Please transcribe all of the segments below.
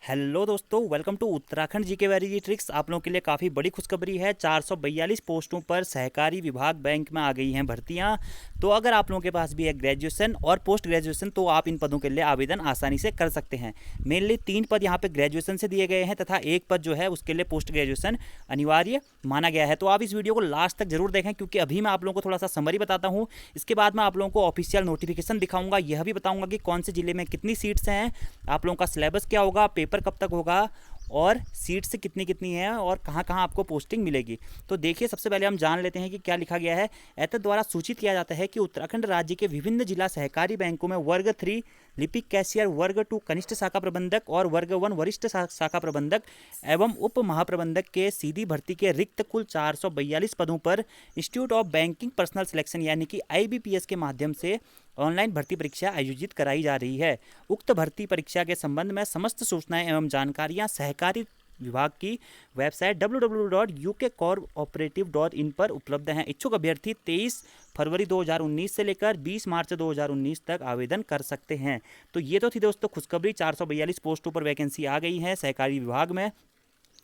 Hello दोस्तों, welcome to Uttarakhand GK very tricks. आप लोगों के लिए काफ़ी बड़ी खुशखबरी है। 442 पोस्टों पर सहकारी विभाग बैंक में आ गई हैं भर्तियां। तो अगर आप लोगों के पास भी है ग्रेजुएशन और पोस्ट ग्रेजुएशन तो आप इन पदों के लिए आवेदन आसानी से कर सकते हैं। मेनली 3 पद यहाँ पे ग्रेजुएशन से दिए गए हैं तथा एक पद जो है उसके लिए पोस्ट ग्रेजुएशन अनिवार्य माना गया है। तो आप इस वीडियो को लास्ट तक जरूर देखें, क्योंकि अभी मैं आप लोगों को थोड़ा सा समरी बताता हूँ। इसके बाद मैं आप लोगों को ऑफिशियल नोटिफिकेशन दिखाऊंगा, यह भी बताऊंगा कि कौन से जिले में कितनी सीट्स हैं, आप लोगों का सिलेबस क्या होगा, पेपर कब तक होगा और सीट्स कितनी कितनी है और कहाँ कहाँ आपको पोस्टिंग मिलेगी। तो देखिए, सबसे पहले हम जान लेते हैं कि क्या लिखा गया है। एतद द्वारा सूचित किया जाता है कि उत्तराखंड राज्य के विभिन्न जिला सहकारी बैंकों में वर्ग 3 लिपिक कैशियर, वर्ग 2 कनिष्ठ शाखा प्रबंधक और वर्ग 1 वरिष्ठ शाखा प्रबंधक एवं उप महाप्रबंधक के सीधी भर्ती के रिक्त कुल 442 पदों पर institute of banking personal selection यानी कि IBPS के माध्यम से ऑनलाइन भर्ती परीक्षा आयोजित कराई जा रही है। उक्त भर्ती परीक्षा के संबंध में समस्त सूचनाएं एवं जानकारियां सहकारी विभाग की वेबसाइट www.ukcooperative.in पर उपलब्ध हैं। इच्छुक अभ्यर्थी 23 फरवरी 2019 से लेकर 20 मार्च 2019 तक आवेदन कर सकते हैं। तो ये तो थी दोस्तों खुशखबरी। 442 पोस्टों पर वैकेंसी आ गई है सहकारी विभाग में।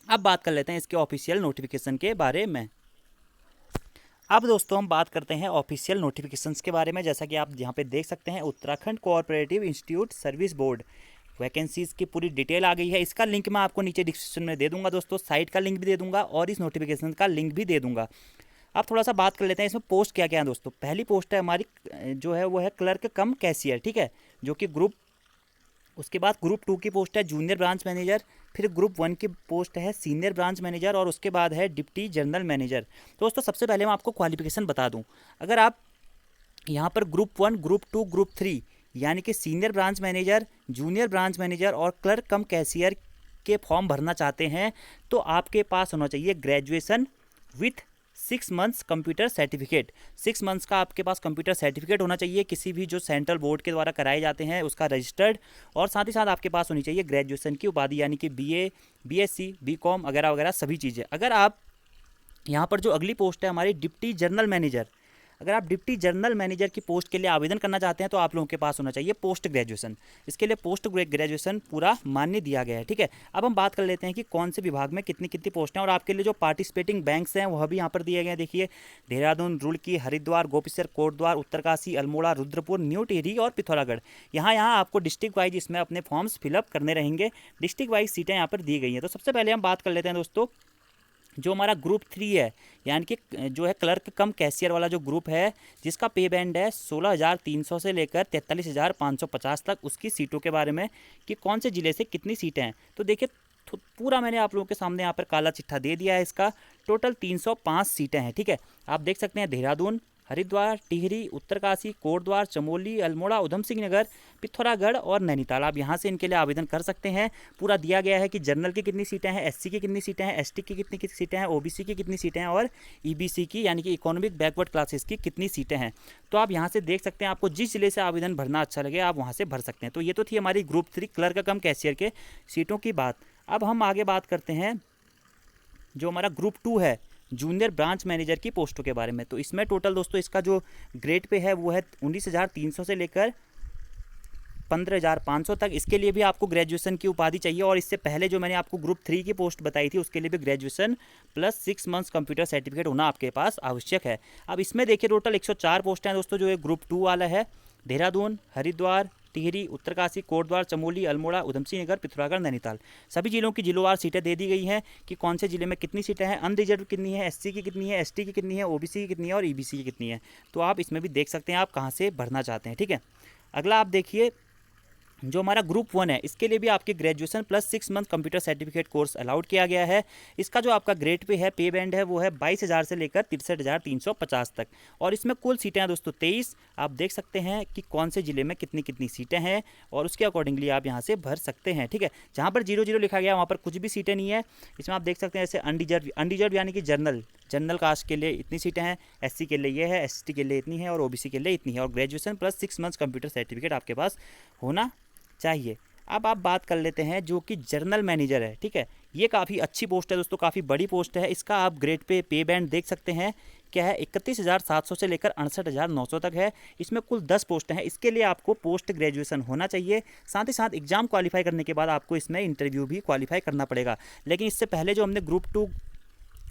अब बात कर लेते हैं इसके ऑफिशियल नोटिफिकेशन के बारे में। अब दोस्तों हम बात करते हैं ऑफिशियल नोटिफिकेशंस के बारे में। जैसा कि आप यहाँ पे देख सकते हैं, Uttarakhand cooperative institute service board vacancies की पूरी डिटेल आ गई है। इसका लिंक मैं आपको नीचे डिस्क्रिप्शन में दे दूंगा दोस्तों, साइट का लिंक भी दे दूंगा और इस नोटिफिकेशन का लिंक भी दे दूंगा। अब थोड़ा सा बात कर लेते हैं इसमें पोस्ट क्या क्या है दोस्तों। पहली पोस्ट है हमारी जो है वो है क्लर्क कम कैशियर, ठीक है, जो कि ग्रुप, उसके बाद ग्रुप 2 की पोस्ट है जूनियर ब्रांच मैनेजर, फिर ग्रुप 1 की पोस्ट है सीनियर ब्रांच मैनेजर और उसके बाद है डिप्टी जनरल मैनेजर। दोस्तों सबसे पहले मैं आपको क्वालिफिकेशन बता दूं। अगर आप यहाँ पर ग्रुप 1, ग्रुप 2, ग्रुप 3 यानी कि senior branch manager, junior branch manager और क्लर्क कम कैशियर के फॉर्म भरना चाहते हैं तो आपके पास होना चाहिए graduation with 6 months computer certificate. 6 months का आपके पास कंप्यूटर सर्टिफिकेट होना चाहिए, किसी भी जो सेंट्रल बोर्ड के द्वारा कराए जाते हैं उसका रजिस्टर्ड, और साथ ही साथ आपके पास होनी चाहिए ग्रेजुएशन की उपाधि यानी कि BA, BSc, BCom वगैरह वगैरह सभी चीज़ें। अगर आप यहाँ पर जो अगली पोस्ट है हमारी डिप्टी जनरल मैनेजर, अगर आप डिप्टी जनरल मैनेजर की पोस्ट के लिए आवेदन करना चाहते हैं तो आप लोगों के पास होना चाहिए पोस्ट ग्रेजुएशन। इसके लिए पोस्ट ग्रेजुएशन पूरा मान्य दिया गया है, ठीक है। अब हम बात कर लेते हैं कि कौन से विभाग में कितनी कितनी पोस्ट हैं और आपके लिए जो पार्टिसिपेटिंग बैंक्स हैं वह भी यहाँ पर दिए गए हैं। देखिए, देहरादून, रुड़की, हरिद्वार, गोपेश्वर, कोटद्वार, उत्तरकाशी, अल्मोड़ा, रुद्रपुर, न्यू टिहरी और पिथौरागढ़। यहाँ आपको डिस्ट्रिक्ट वाइज इसमें अपने फॉर्म्स फिलअप करने रहेंगे। डिस्ट्रिक्ट वाइज सीटें यहाँ पर दी गई हैं। तो सबसे पहले हम बात कर लेते हैं दोस्तों, जो हमारा ग्रुप 3 है यानी कि जो है क्लर्क कम कैशियर वाला जो ग्रुप है, जिसका पे बैंड है 16,300 से लेकर 43,550 तक, उसकी सीटों के बारे में कि कौन से ज़िले से कितनी सीटें हैं। तो देखिए, पूरा मैंने आप लोगों के सामने यहाँ पर काला चिट्ठा दे दिया है। इसका टोटल 305 सीटें हैं, ठीक है। आप देख सकते हैं देहरादून, हरिद्वार, टिहरी, उत्तरकाशी, कोटद्वार, चमोली, अल्मोड़ा, उधम सिंह नगर, पिथौरागढ़ और नैनीताल। आप यहाँ से इनके लिए आवेदन कर सकते हैं। पूरा दिया गया है कि जनरल की कितनी सीटें हैं, SC की कितनी सीटें हैं, ST की कितनी सीटें हैं, OBC की कितनी सीटें हैं और EBC की यानी कि इकोनॉमिक बैकवर्ड क्लासेस की कितनी सीटें हैं। तो आप यहाँ से देख सकते हैं, आपको जिस जिले से आवेदन भरना अच्छा लगे आप वहाँ से भर सकते हैं। तो ये तो थी हमारी ग्रुप 3 क्लर्क कम कैशियर के सीटों की बात। अब हम आगे बात करते हैं जो हमारा ग्रुप 2 है जूनियर ब्रांच मैनेजर की पोस्टों के बारे में। तो इसमें टोटल दोस्तों इसका जो ग्रेड पे है वो है 19,300 से लेकर 15,500 तक। इसके लिए भी आपको ग्रेजुएशन की उपाधि चाहिए और इससे पहले जो मैंने आपको ग्रुप 3 की पोस्ट बताई थी उसके लिए भी graduation plus 6 months computer certificate होना आपके पास आवश्यक है। अब इसमें देखिए टोटल 104 पोस्टें हैं दोस्तों। जो ये ग्रुप 2 वाला है, देहरादून, हरिद्वार, टिहरी, उत्तरकाशी, कोटद्वार, चमोली, अल्मोड़ा, उधमसिंह नगर, पिथौरागढ़, नैनीताल, सभी जिलों की जिलोवार सीटें दे दी गई हैं कि कौन से जिले में कितनी सीटें हैं, अनरिजर्व कितनी है, SC की कितनी है, ST की कितनी है, OBC की कितनी है और EBC की कितनी है। तो आप इसमें भी देख सकते हैं आप कहाँ से भरना चाहते हैं, ठीक है। अगला आप देखिए, जो हमारा ग्रुप 1 है इसके लिए भी आपकी graduation plus 6 month computer certificate course allowed किया गया है। इसका जो आपका ग्रेड पे है, पे बैंड है वो है 22,000 से लेकर 63,350 तक और इसमें कुल सीटें हैं दोस्तों 23। आप देख सकते हैं कि कौन से ज़िले में कितनी कितनी सीटें हैं और उसके अकॉर्डिंगली आप यहाँ से भर सकते हैं, ठीक है। जहाँ पर 0-0 लिखा गया वहाँ पर कुछ भी सीटें नहीं है। इसमें आप देख सकते हैं जैसे अनरिजर्व यानी कि जनरल कास्ट के लिए इतनी सीटें हैं, SC के लिए ये है, ST के लिए इतनी है और OBC के लिए इतनी है और graduation plus 6 months computer certificate आपके पास होना चाहिए। अब आप बात कर लेते हैं जो कि जनरल मैनेजर है, ठीक है। ये काफ़ी अच्छी पोस्ट है दोस्तों, काफ़ी बड़ी पोस्ट है। इसका आप ग्रेड पे बैंड देख सकते हैं क्या है, 31,700 से लेकर 68,900 तक है। इसमें कुल 10 पोस्ट हैं। इसके लिए आपको पोस्ट ग्रेजुएशन होना चाहिए, साथ ही साथ एग्जाम क्वालिफाई करने के बाद आपको इसमें इंटरव्यू भी क्वालिफाई करना पड़ेगा। लेकिन इससे पहले जो हमने ग्रुप 2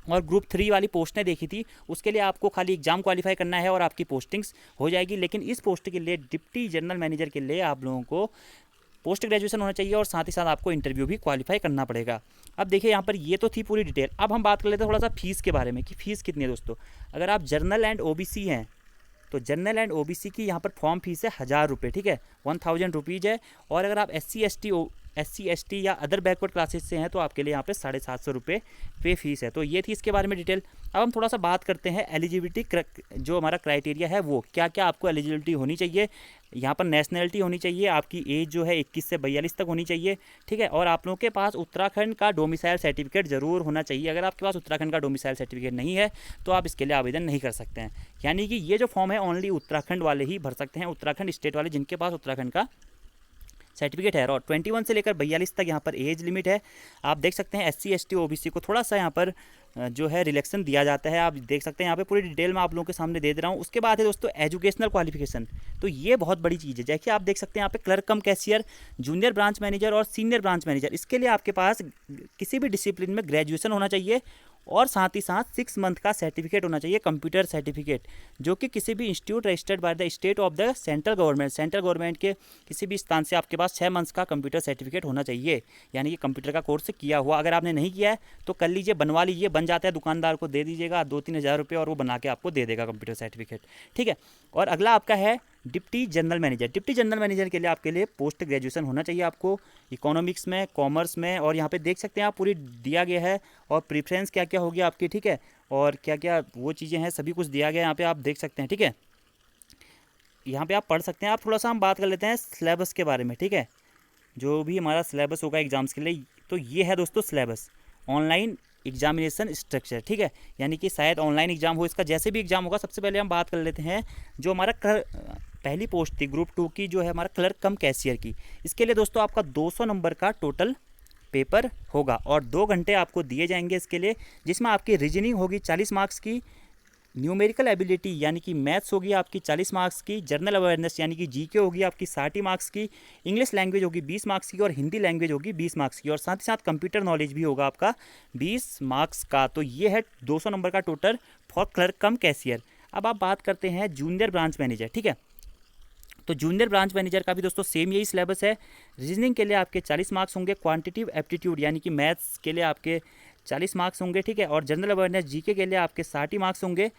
और ग्रुप 3 वाली पोस्टें देखी थी, उसके लिए आपको खाली एग्जाम क्वालिफाई करना है और आपकी पोस्टिंग्स हो जाएगी। लेकिन इस पोस्ट के लिए, डिप्टी जनरल मैनेजर के लिए, आप लोगों को पोस्ट ग्रेजुएशन होना चाहिए और साथ ही साथ आपको इंटरव्यू भी क्वालिफाई करना पड़ेगा। अब देखिए यहाँ पर ये तो थी पूरी डिटेल। अब हम बात कर लेते हैं थोड़ा सा फीस के बारे में कि फ़ीस कितनी है दोस्तों। अगर आप जर्नल एंड ओबीसी हैं तो जनरल एंड ओबीसी की यहाँ पर फॉर्म फीस है 1000 रुपये, ठीक है, 1000 रुपीज़ है। और अगर आप एस सी या अदर बैकवर्ड क्लासेस से हैं तो आपके लिए यहाँ पे 750 रुपये पे फीस है। तो ये थी इसके बारे में डिटेल। अब हम थोड़ा सा बात करते हैं एलिजिबिलिटी, जो हमारा क्राइटेरिया है वो क्या क्या आपको एलिजिबिलिटी होनी चाहिए। यहाँ पर नेशनलिटी होनी चाहिए, आपकी एज जो है 21 से 42 तक होनी चाहिए, ठीक है। और आप लोगों के पास उत्तराखंड का डोमिसाइल सर्टिफिकेट ज़रूर होना चाहिए। अगर आपके पास उत्तराखंड का डोमिसाइल सर्टिफिकेट नहीं है तो आप इसके लिए आवेदन नहीं कर सकते हैं। यानी कि ये जो फॉर्म है ओनली उत्तराखंड वाले ही भर सकते हैं, उत्तराखंड स्टेट वाले जिनके पास उत्तराखंड का सर्टिफिकेट है। और 21 से लेकर 42 तक यहाँ पर एज लिमिट है। आप देख सकते हैं SC ST OBC को थोड़ा सा यहाँ पर जो है रिलैक्सन दिया जाता है। आप देख सकते हैं यहाँ पे पूरी डिटेल में आप लोगों के सामने दे रहा हूँ। उसके बाद है दोस्तों एजुकेशनल क्वालिफिकेशन। तो ये बहुत बड़ी चीज़ है। जैसे आप देख सकते हैं यहाँ पे क्लर्क कम कैशियर, जूनियर ब्रांच मैनेजर और सीनियर ब्रांच मैनेजर, इसके लिए आपके पास किसी भी डिसिप्लिन में ग्रेजुएशन होना चाहिए और साथ ही साथ 6 मंथ का सर्टिफिकेट होना चाहिए, कंप्यूटर सर्टिफिकेट, जो कि किसी भी institute registered by the state of the central government के किसी भी स्थान से आपके पास 6 मंथ्स का कंप्यूटर सर्टिफिकेट होना चाहिए, यानी कि कंप्यूटर का कोर्स किया हुआ। अगर आपने नहीं किया है तो कर लीजिए, बनवा लीजिए, बन जाता है, दुकानदार को दे दीजिएगा 2-3 हज़ार रुपये और वो बना के आपको दे देगा कंप्यूटर सर्टिफिकेट, ठीक है। और अगला आपका है deputy general manager. Deputy general manager के लिए आपके लिए पोस्ट ग्रेजुएशन होना चाहिए आपको इकोनॉमिक्स में, कॉमर्स में। और यहाँ पे देख सकते हैं आप पूरी दिया गया है और प्रेफरेंस क्या क्या होगी आपकी, ठीक है, और क्या क्या वो चीज़ें हैं सभी कुछ दिया गया है यहाँ पे आप देख सकते हैं, ठीक है। यहाँ पे आप पढ़ सकते हैं। आप थोड़ा सा हम बात कर लेते हैं सिलेबस के बारे में, ठीक है, जो भी हमारा सिलेबस होगा एग्ज़ाम्स के लिए। तो ये है दोस्तों सिलेबस, ऑनलाइन एग्जामिनेशन स्ट्रक्चर, ठीक है, यानी कि शायद ऑनलाइन एग्जाम हो इसका। जैसे भी एग्जाम होगा, सबसे पहले हम बात कर लेते हैं जो हमारा पहली पोस्ट थी ग्रुप 2 की, जो है हमारा क्लर्क कम कैशियर की। इसके लिए दोस्तों आपका 200 नंबर का टोटल पेपर होगा और 2 घंटे आपको दिए जाएंगे इसके लिए, जिसमें आपकी रीजनिंग होगी 40 मार्क्स की, न्यूमेरिकल एबिलिटी यानी कि मैथ्स होगी आपकी 40 मार्क्स की, जनरल अवेयरनेस यानी कि जीके होगी आपकी 60 मार्क्स की, इंग्लिश लैंग्वेज होगी 20 मार्क्स की और हिंदी लैंग्वेज होगी 20 मार्क्स की, और साथ ही साथ कंप्यूटर नॉलेज भी होगा आपका 20 मार्क्स का। तो ये है 200 नंबर का total for clerk come cashier. अब आप बात करते हैं जूनियर ब्रांच मैनेजर, ठीक है। तो जूनियर ब्रांच मैनेजर का भी दोस्तों सेम यही सिलेबस है। रीजनिंग के लिए आपके 40 मार्क्स होंगे, क्वांटिटिव एप्टीट्यूड यानी कि मैथ्स के लिए आपके 40 मार्क्स होंगे, ठीक है, और जनरल अवेयरनेस जीके के लिए आपके 60 मार्क्स होंगे,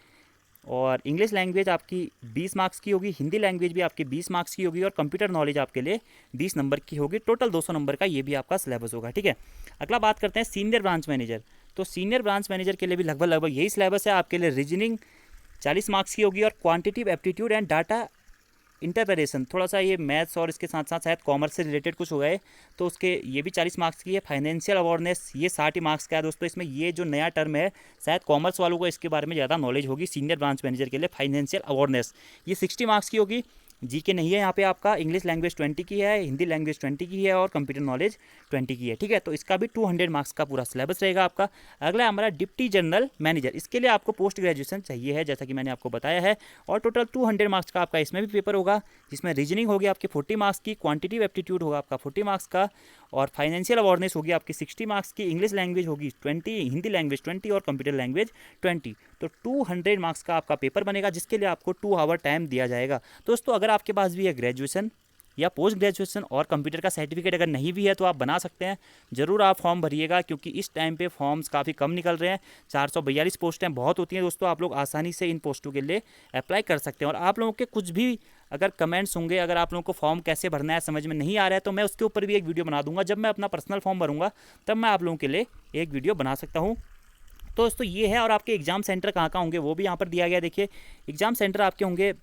और इंग्लिश लैंग्वेज आपकी 20 मार्क्स की होगी, हिंदी लैंग्वेज भी आपकी 20 मार्क्स की होगी, और कंप्यूटर नॉलेज आपके लिए 20 नंबर की होगी। टोटल 200 नंबर का ये भी आपका सिलेबस होगा, ठीक है। अगला बात करते हैं सीनियर ब्रांच मैनेजर। तो सीनियर ब्रांच मैनेजर के लिए भी लगभग यही सिलेबस है। आपके लिए रीजनिंग 40 मार्क्स की होगी और quantitative aptitude and data interpretation, थोड़ा सा ये मैथ्स और इसके साथ साथ शायद कॉमर्स से रिलेटेड कुछ हो गए तो उसके ये भी 40 मार्क्स की है। फाइनेंशियल अवेयरनेस ये 60 मार्क्स का है दोस्तों। इसमें ये जो नया टर्म है, शायद कॉमर्स वालों को इसके बारे में ज़्यादा नॉलेज होगी। सीनियर ब्रांच मैनेजर के लिए फाइनेंशियल अवेयरनेस ये 60 मार्क्स की होगी। जीके नहीं है यहाँ पे आपका। इंग्लिश लैंग्वेज 20 की है, हिंदी लैंग्वेज 20 की है और कंप्यूटर नॉलेज 20 की है, ठीक है। तो इसका भी 200 मार्क्स का पूरा सिलेबस रहेगा आपका। अगला है हमारा डिप्टी जनरल मैनेजर। इसके लिए आपको पोस्ट ग्रेजुएशन चाहिए है, जैसा कि मैंने आपको बताया है, और टोटल 200 मार्क्स का आपका इसमें भी पेपर होगा, जिसमें रीजनिंग होगी आपकी 40 मार्क्स की, क्वांटिटिव एप्टीट्यूड होगा आपका 40 मार्क्स का, और फाइनेंशियल अवेयरनेस होगी आपकी 60 मार्क्स की, इंग्लिश लैंग्वेज होगी 20, हिंदी लैंग्वेज 20 और कंप्यूटर लैंग्वेज 20। तो 200 मार्क्स का आपका पेपर बनेगा, जिसके लिए आपको 2 आवर टाइम दिया जाएगा। दोस्तों अगर आपके पास भी है ग्रेजुएशन या पोस्ट ग्रेजुएशन और कंप्यूटर का सर्टिफिकेट अगर नहीं भी है तो आप बना सकते हैं। ज़रूर आप फॉर्म भरिएगा, क्योंकि इस टाइम पे फॉर्म्स काफ़ी कम निकल रहे हैं। 442 पोस्टें बहुत होती हैं दोस्तों। आप लोग आसानी से इन पोस्टों के लिए अप्लाई कर सकते हैं। और आप लोगों के कुछ भी अगर कमेंट्स होंगे, अगर आप लोगों को फॉर्म कैसे भरना है समझ में नहीं आ रहा है, तो मैं उसके ऊपर भी एक वीडियो बना दूंगा। जब मैं अपना पर्सनल फॉर्म भरूंगा तब मैं आप लोगों के लिए एक वीडियो बना सकता हूँ। तो दोस्तों ये है। और आपके एग्ज़ाम सेंटर कहाँ कहाँ होंगे वो भी यहाँ पर दिया गया। देखिए एग्ज़ाम सेंटर आपके होंगे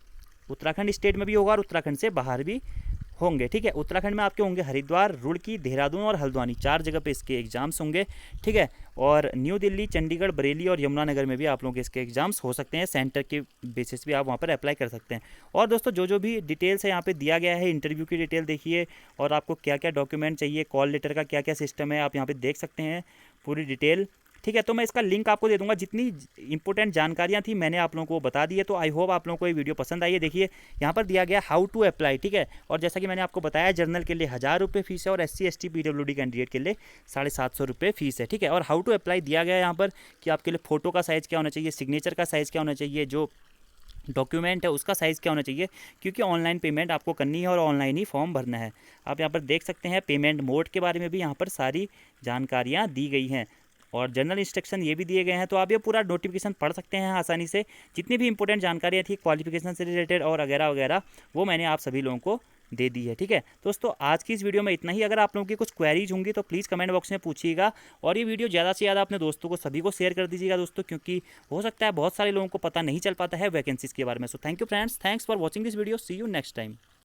उत्तराखंड स्टेट में भी होगा और उत्तराखंड से बाहर भी होंगे, ठीक है। उत्तराखंड में आपके होंगे हरिद्वार, रुड़की, देहरादून और हल्द्वानी, 4 जगह पे इसके एग्जाम्स होंगे, ठीक है। और न्यू दिल्ली, चंडीगढ़, बरेली और यमुनानगर में भी आप लोगों के इसके एग्जाम्स हो सकते हैं। सेंटर के बेसिस भी आप वहाँ पर अप्लाई कर सकते हैं। और दोस्तों जो भी डिटेल्स है यहाँ पे दिया गया है, इंटरव्यू की डिटेल देखिए और आपको क्या क्या डॉक्यूमेंट चाहिए, कॉल लेटर का क्या क्या सिस्टम है आप यहाँ पर देख सकते हैं। पूरी डिटेल, ठीक है। तो मैं इसका लिंक आपको दे दूंगा। जितनी इंपॉर्टेंट जानकारियां थी मैंने आप लोगों को बता दी है। तो आई होप आप लोगों को ये वीडियो पसंद आई है। देखिए यहाँ पर दिया गया हाउ टू अप्लाई, ठीक है। और जैसा कि मैंने आपको बताया, जर्नल के लिए 1000 रुपये फीस है और SC ST PWD कैंडिडेट के लिए 750 रुपये फीस है, ठीक है। और हाउ टू अप्लाई दिया गया है यहाँ पर कि आपके लिए फ़ोटो का साइज़ क्या होना चाहिए, सिग्नेचर का साइज़ क्या होना चाहिए, जो डॉक्यूमेंट है उसका साइज़ क्या होना चाहिए, क्योंकि ऑनलाइन पेमेंट आपको करनी है और ऑनलाइन ही फॉर्म भरना है। आप यहाँ पर देख सकते हैं पेमेंट मोड के बारे में भी यहाँ पर सारी जानकारियाँ दी गई हैं और जनरल इंस्ट्रक्शन ये भी दिए गए हैं। तो आप ये पूरा नोटिफिकेशन पढ़ सकते हैं आसानी से। जितनी भी इंपॉर्टेंट जानकारियाँ थी क्वालिफिकेशन से रिलेटेड और वगैरह वगैरह, वो मैंने आप सभी लोगों को दे दी है, ठीक है। दोस्तों आज की इस वीडियो में इतना ही। अगर आप लोगों की कुछ क्वेरीज होंगी तो प्लीज़ कमेंट बॉक्स में पूछिएगा और ये वीडियो ज़्यादा से ज़्यादा अपने दोस्तों को सभी को शेयर कर दीजिएगा दोस्तों, क्योंकि हो सकता है बहुत सारे लोगों को पता नहीं चल पाता है वैकेंसीज़ के बारे में। So thank you friends, thanks for watching this video, see you next time.